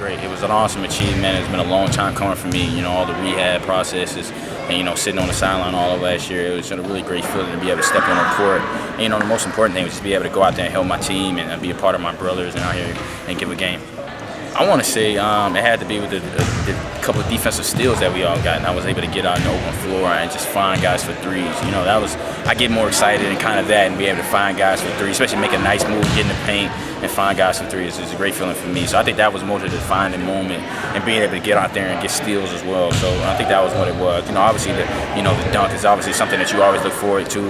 great. It was an awesome achievement. It's been a long time coming for me, all the rehab processes and, sitting on the sideline all of last year. It was a really great feeling to be able to step on the court. And, the most important thing was just be able to go out there and help my team and be a part of my brothers and out here and give a game. I want to say it had to be with the couple of defensive steals that we all got, and I was able to get out on the open floor and just find guys for threes. I get more excited and kind of that, and be able to find guys for threes, especially make a nice move, get in the paint, and find guys for threes. It's a great feeling for me. So I think that was more to the defining moment, and being able to get out there and get steals as well. So I think that was what it was. Obviously the dunk is obviously something that you always look forward to.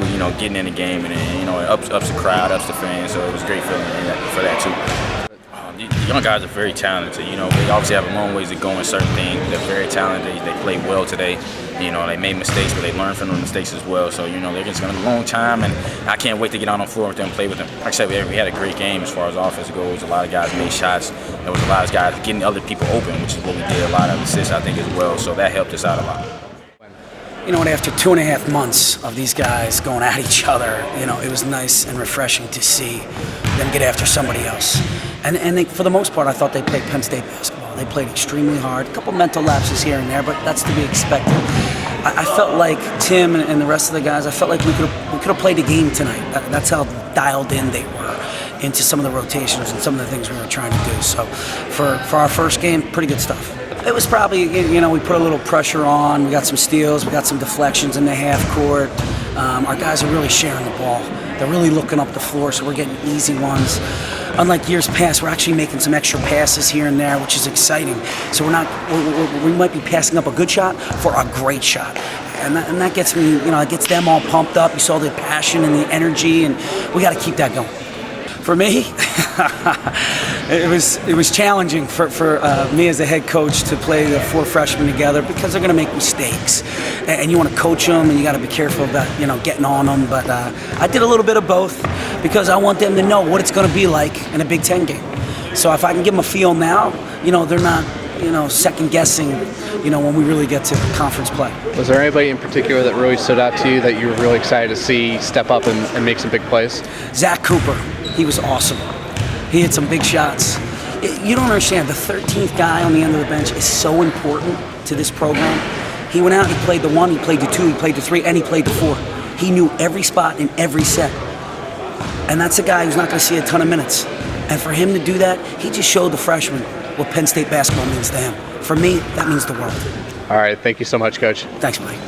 Getting in the game, and it ups the crowd, ups the fans. So it was a great feeling for that too. The young guys are very talented. They obviously have a long ways to go in certain things. They're very talented. They played well today. They made mistakes, but they learned from the mistakes as well. So, they're just going to be a long time, and I can't wait to get out on the floor with them and play with them. Like I said, we had a great game as far as offense goes. A lot of guys made shots. There was a lot of guys getting other people open, which is what we did. A lot of assists, I think, as well. So that helped us out a lot. After 2.5 months of these guys going at each other, it was nice and refreshing to see them get after somebody else. And they, for the most part, I thought they played Penn State basketball. They played extremely hard. A couple mental lapses here and there, but that's to be expected. I felt like Tim and the rest of the guys, I felt like we could have played a game tonight. That's how dialed in they were into some of the rotations and some of the things we were trying to do. So for our first game, pretty good stuff. It was probably, we put a little pressure on. We got some steals. We got some deflections in the half court. Our guys are really sharing the ball. They're really looking up the floor, so we're getting easy ones. Unlike years past, we're actually making some extra passes here and there, which is exciting. So we might be passing up a good shot for a great shot. And that gets me, it gets them all pumped up. You saw the passion and the energy, and we got to keep that going. For me, it was challenging for me as a head coach to play the 4 freshmen together because they're going to make mistakes, and you want to coach them, and you got to be careful about getting on them. But I did a little bit of both because I want them to know what it's going to be like in a Big Ten game. So if I can give them a feel now, they're not second guessing, when we really get to conference play. Was there anybody in particular that really stood out to you that you were really excited to see step up and make some big plays? Zach Cooper. He was awesome. He had some big shots. You don't understand, the 13th guy on the end of the bench is so important to this program. He went out, he played the 1, he played the 2, he played the 3, and he played the 4. He knew every spot in every set. And that's a guy who's not going to see a ton of minutes. And for him to do that, he just showed the freshmen what Penn State basketball means to him. For me, that means the world. All right, thank you so much, Coach. Thanks, Mike.